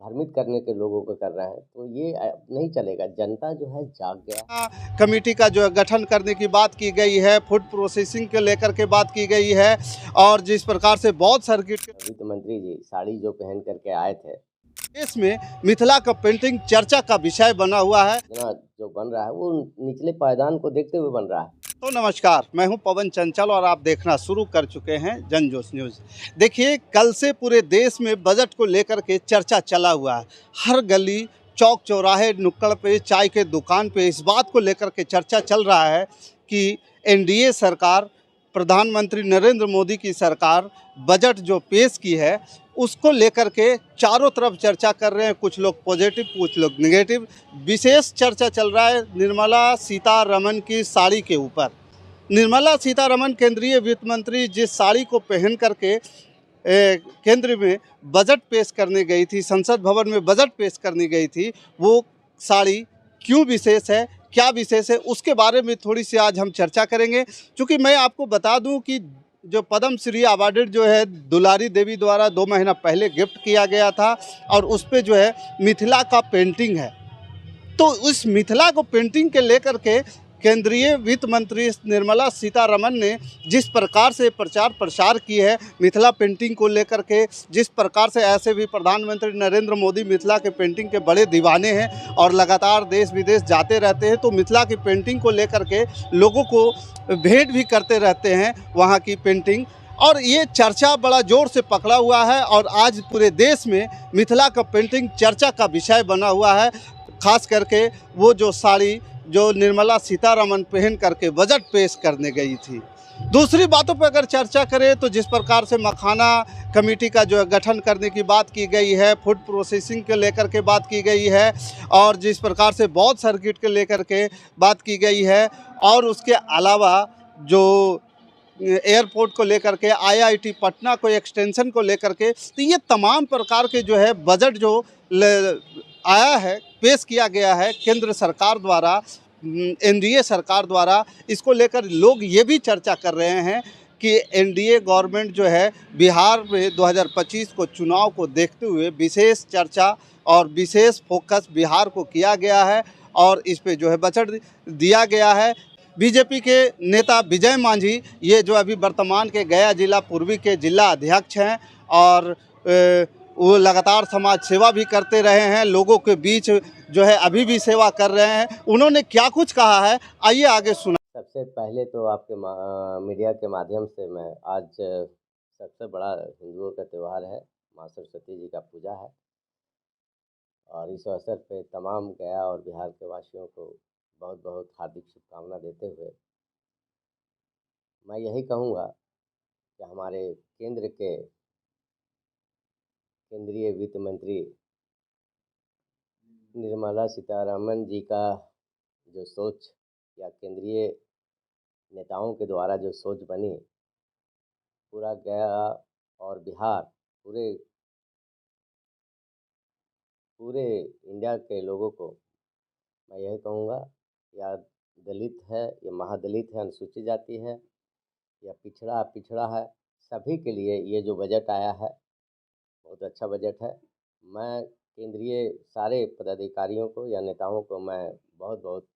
भ्रमित करने के लोगों को कर रहे हैं, तो ये नहीं चलेगा। जनता जो है जाग गया। कमेटी का जो है गठन करने की बात की गई है, फूड प्रोसेसिंग को लेकर के बात की गई है और जिस प्रकार से बौद्ध सर्किट वित्त मंत्री जी साड़ी जो पहन करके आए थे, देश में मिथिला का पेंटिंग चर्चा का विषय बना हुआ है। जो बन रहा है वो निचले पायदान को देखते हुए बन रहा है। तो नमस्कार, मैं हूं पवन चंचल और आप देखना शुरू कर चुके हैं जनजोश न्यूज़। देखिए, कल से पूरे देश में बजट को लेकर के चर्चा चला हुआ है। हर गली, चौक चौराहे, नुक्कड़ पे, चाय के दुकान पे इस बात को लेकर के चर्चा चल रहा है कि एनडीए सरकार, प्रधानमंत्री नरेंद्र मोदी की सरकार बजट जो पेश की है उसको लेकर के चारों तरफ चर्चा कर रहे हैं। कुछ लोग पॉजिटिव, कुछ लोग नेगेटिव। विशेष चर्चा चल रहा है निर्मला सीतारमण की साड़ी के ऊपर। निर्मला सीतारमण केंद्रीय वित्त मंत्री जिस साड़ी को पहन करके केंद्र में बजट पेश करने गई थी, संसद भवन में बजट पेश करने गई थी, वो साड़ी क्यों विशेष है, क्या विशेष है, उसके बारे में थोड़ी सी आज हम चर्चा करेंगे। क्योंकि मैं आपको बता दूं कि जो पद्म श्री अवार्डेड जो है दुलारी देवी द्वारा 2 महीना पहले गिफ्ट किया गया था और उस पर जो है मिथिला का पेंटिंग है। तो उस मिथिला को पेंटिंग के लेकर के केंद्रीय वित्त मंत्री निर्मला सीतारमण ने जिस प्रकार से प्रचार प्रसार की है मिथिला पेंटिंग को लेकर के, जिस प्रकार से ऐसे भी प्रधानमंत्री नरेंद्र मोदी मिथिला के पेंटिंग के बड़े दीवाने हैं और लगातार देश विदेश जाते रहते हैं, तो मिथिला की पेंटिंग को लेकर के लोगों को भेंट भी करते रहते हैं वहाँ की पेंटिंग। और ये चर्चा बड़ा जोर से पकड़ा हुआ है और आज पूरे देश में मिथिला का पेंटिंग चर्चा का विषय बना हुआ है। खास करके वो जो साड़ी जो निर्मला सीतारमण पहन करके बजट पेश करने गई थी। दूसरी बातों पर अगर चर्चा करें तो जिस प्रकार से मखाना कमेटी का जो है गठन करने की बात की गई है, फूड प्रोसेसिंग के लेकर के बात की गई है और जिस प्रकार से बौद्ध सर्किट के लेकर के बात की गई है और उसके अलावा जो एयरपोर्ट को लेकर के, आईआईटी पटना को एक्सटेंशन को लेकर के, तो ये तमाम प्रकार के जो है बजट जो आया है, पेश किया गया है केंद्र सरकार द्वारा, एनडीए सरकार द्वारा, इसको लेकर लोग ये भी चर्चा कर रहे हैं कि एनडीए गवर्नमेंट जो है बिहार में 2025 को चुनाव को देखते हुए विशेष चर्चा और विशेष फोकस बिहार को किया गया है और इस पे जो है बजट दिया गया है। बीजेपी के नेता विजय मांझी, ये जो अभी वर्तमान के गया जिला पूर्वी के जिला अध्यक्ष हैं और वो लगातार समाज सेवा भी करते रहे हैं, लोगों के बीच जो है अभी भी सेवा कर रहे हैं। उन्होंने क्या कुछ कहा है, आइए आगे सुना। सबसे पहले तो आपके मीडिया के माध्यम से मैं आज सबसे बड़ा हिंदुओं का त्यौहार है, माँ सरस्वती जी का पूजा है और इस अवसर पे तमाम गया और बिहार के वासियों को बहुत बहुत हार्दिक शुभकामना देते हुए मैं यही कहूँगा कि हमारे केंद्र के केंद्रीय वित्त मंत्री निर्मला सीतारमण जी का जो सोच या केंद्रीय नेताओं के द्वारा जो सोच बनी, पूरा गया और बिहार पूरे पूरे इंडिया के लोगों को मैं यही कहूँगा, या दलित है या महादलित है, अनुसूचित जाति है या पिछड़ा है, सभी के लिए ये जो बजट आया है बहुत अच्छा बजट है। मैं केंद्रीय सारे पदाधिकारियों को या नेताओं को मैं बहुत बहुत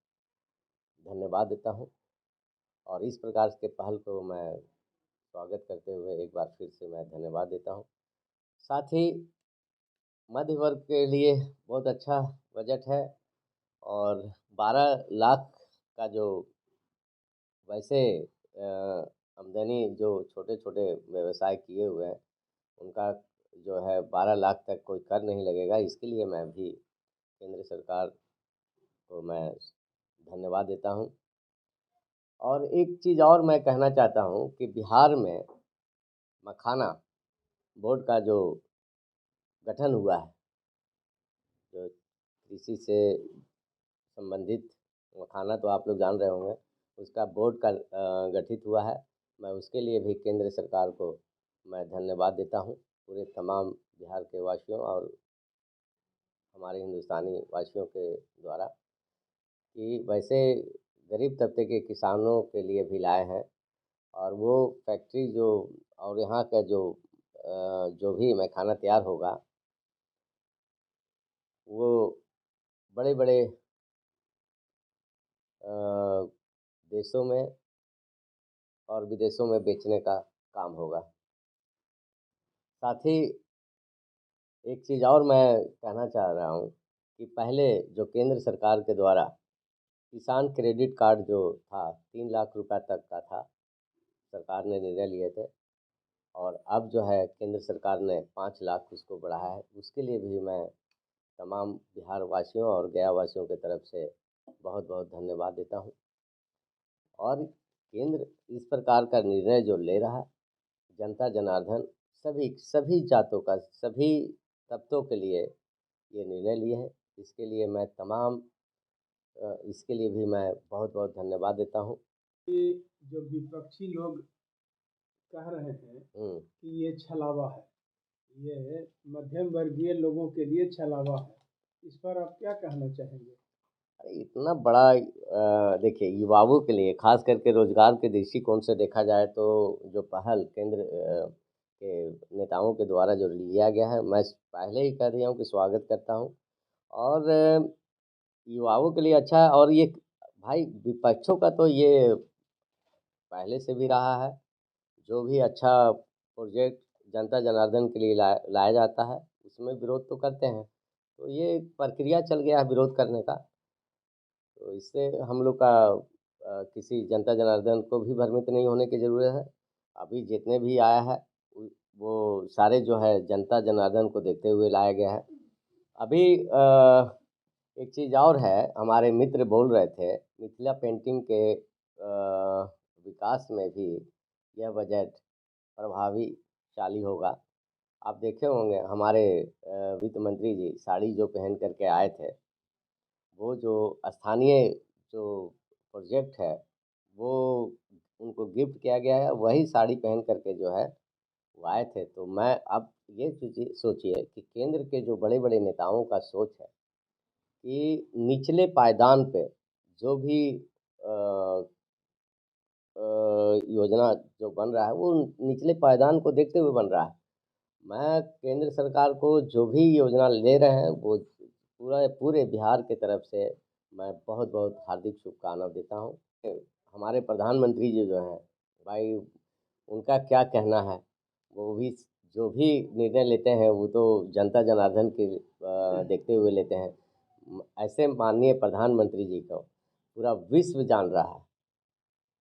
धन्यवाद देता हूँ और इस प्रकार के पहल को मैं स्वागत करते हुए एक बार फिर से मैं धन्यवाद देता हूँ। साथ ही मध्य वर्ग के लिए बहुत अच्छा बजट है और 12 लाख का जो वैसे आमदनी जो छोटे छोटे व्यवसाय किए हुए हैं उनका जो है 12 लाख तक कोई कर नहीं लगेगा। इसके लिए मैं भी केंद्र सरकार को मैं धन्यवाद देता हूँ। और एक चीज़ और मैं कहना चाहता हूँ कि बिहार में मखाना बोर्ड का जो गठन हुआ है, जो कृषि से संबंधित मखाना तो आप लोग जान रहे होंगे, उसका बोर्ड का गठित हुआ है। मैं उसके लिए भी केंद्र सरकार को मैं धन्यवाद देता हूँ, पूरे तमाम बिहार के वासियों और हमारे हिंदुस्तानी वासियों के द्वारा, कि वैसे गरीब तबके के किसानों के लिए भी लाए हैं और वो फैक्ट्री जो और यहाँ का जो भी मखाना तैयार होगा बड़े बड़े देशों में और विदेशों में बेचने का काम होगा। साथ ही एक चीज़ और मैं कहना चाह रहा हूँ कि पहले जो केंद्र सरकार के द्वारा किसान क्रेडिट कार्ड जो था 3 लाख रुपए तक का था, सरकार ने निर्णय लिए थे, और अब जो है केंद्र सरकार ने 5 लाख उसको बढ़ाया है। उसके लिए भी मैं तमाम बिहार वासियों और गया वासियों की तरफ से बहुत बहुत धन्यवाद देता हूँ। और केंद्र इस प्रकार का निर्णय जो ले रहा है, जनता जनार्दन सभी जातों का, सभी तबकों के लिए ये निर्णय लिए हैं। इसके लिए मैं इसके लिए भी मैं बहुत बहुत धन्यवाद देता हूँ। जो विपक्षी लोग कह रहे थे कि ये छलावा है, ये मध्यम वर्गीय लोगों के लिए छलावा है, इस पर आप क्या कहना चाहेंगे? इतना बड़ा देखिए, युवाओं के लिए खास करके रोजगार के दृष्टिकोण से देखा जाए तो जो पहल केंद्र के नेताओं के द्वारा जो लिया गया है, मैं पहले ही कह दिया हूँ कि स्वागत करता हूँ। और युवाओं के लिए अच्छा है। और ये भाई विपक्षों का तो ये पहले से भी रहा है, जो भी अच्छा प्रोजेक्ट जनता जनार्दन के लिए लाया जाता है उसमें विरोध तो करते हैं। तो ये प्रक्रिया चल गया है विरोध करने का। तो इससे हम लोग का किसी जनता जनार्दन को भी भ्रमित नहीं होने की ज़रूरत है। अभी जितने भी आया है वो सारे जो है जनता जनार्दन को देखते हुए लाया गया है। अभी एक चीज़ और है, हमारे मित्र बोल रहे थे मिथिला पेंटिंग के विकास में भी यह बजट प्रभावशाली होगा। आप देखे होंगे हमारे वित्त मंत्री जी साड़ी जो पहन करके आए थे, वो जो स्थानीय जो प्रोजेक्ट है वो उनको गिफ्ट किया गया है, वही साड़ी पहन करके जो है वो आए थे। तो मैं अब ये सोचिए कि केंद्र के जो बड़े बड़े नेताओं का सोच है कि निचले पायदान पे जो भी योजना जो बन रहा है वो निचले पायदान को देखते हुए बन रहा है। मैं केंद्र सरकार को जो भी योजना ले रहे हैं वो पूरे बिहार की तरफ से मैं बहुत बहुत हार्दिक शुभकामनाएं देता हूँ। हमारे प्रधानमंत्री जी जो हैं भाई, उनका क्या कहना है, वो भी जो भी निर्णय लेते हैं वो तो जनता जनार्दन के देखते हुए लेते हैं। ऐसे माननीय प्रधानमंत्री जी को पूरा विश्व जान रहा है,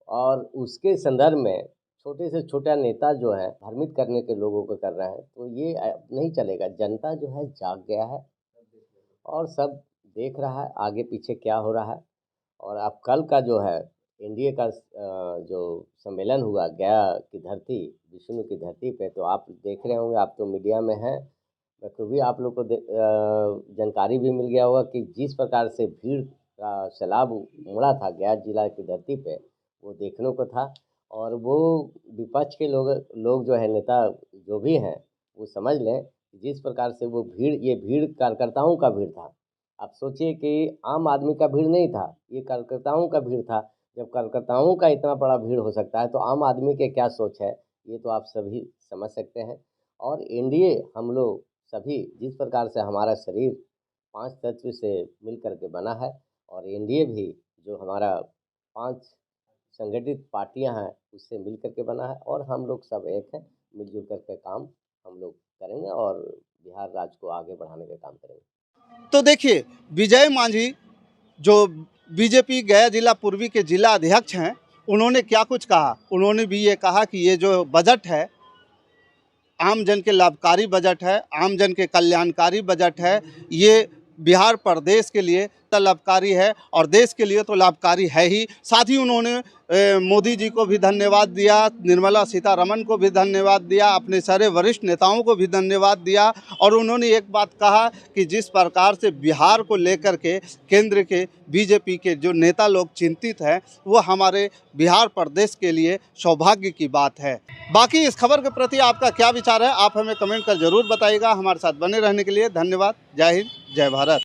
और उसके संदर्भ में छोटे से छोटा नेता जो है भ्रमित करने के लोगों को कर रहे हैं, तो ये नहीं चलेगा। जनता जो है जाग गया है और सब देख रहा है आगे पीछे क्या हो रहा है। और अब कल का जो है एनडीए का जो सम्मेलन हुआ गया की धरती, विष्णु की धरती पे, तो आप देख रहे होंगे, आप तो मीडिया में हैं, बखूबी आप लोग को जानकारी भी मिल गया होगा कि जिस प्रकार से भीड़ का सैलाब उमड़ा था गया जिला की धरती पे, वो देखने को था। और वो विपक्ष के लोग जो है नेता जो भी हैं वो समझ लें जिस प्रकार से वो ये भीड़ कार्यकर्ताओं का भीड़ था। आप सोचिए कि आम आदमी का भीड़ नहीं था, ये कार्यकर्ताओं का भीड़ था। जब कार्यकर्ताओं का इतना बड़ा भीड़ हो सकता है तो आम आदमी के क्या सोच है, ये तो आप सभी समझ सकते हैं। और एनडीए हम लोग सभी जिस प्रकार से हमारा शरीर 5 तत्व से मिल करके बना है, और एनडीए भी जो हमारा 5 संगठित पार्टियां हैं उससे मिल करके बना है, और हम लोग सब एक हैं, मिलजुल करके काम हम लोग करेंगे और बिहार राज्य को आगे बढ़ाने का काम करेंगे। तो देखिए, विजय मांझी जो बीजेपी गया जिला पूर्वी के जिला अध्यक्ष हैं, उन्होंने क्या कुछ कहा। उन्होंने भी ये कहा कि ये जो बजट है आम जन के लाभकारी बजट है, आम जन के कल्याणकारी बजट है। ये बिहार प्रदेश के लिए तो लाभकारी है और देश के लिए तो लाभकारी है ही। साथ ही उन्होंने मोदी जी को भी धन्यवाद दिया, निर्मला सीतारमण को भी धन्यवाद दिया, अपने सारे वरिष्ठ नेताओं को भी धन्यवाद दिया। और उन्होंने एक बात कहा कि जिस प्रकार से बिहार को लेकर के केंद्र के बीजेपी के जो नेता लोग चिंतित हैं, वो हमारे बिहार प्रदेश के लिए सौभाग्य की बात है। बाकी इस खबर के प्रति आपका क्या विचार है, आप हमें कमेंट कर जरूर बताइएगा। हमारे साथ बने रहने के लिए धन्यवाद। जय हिंद, जय भारत।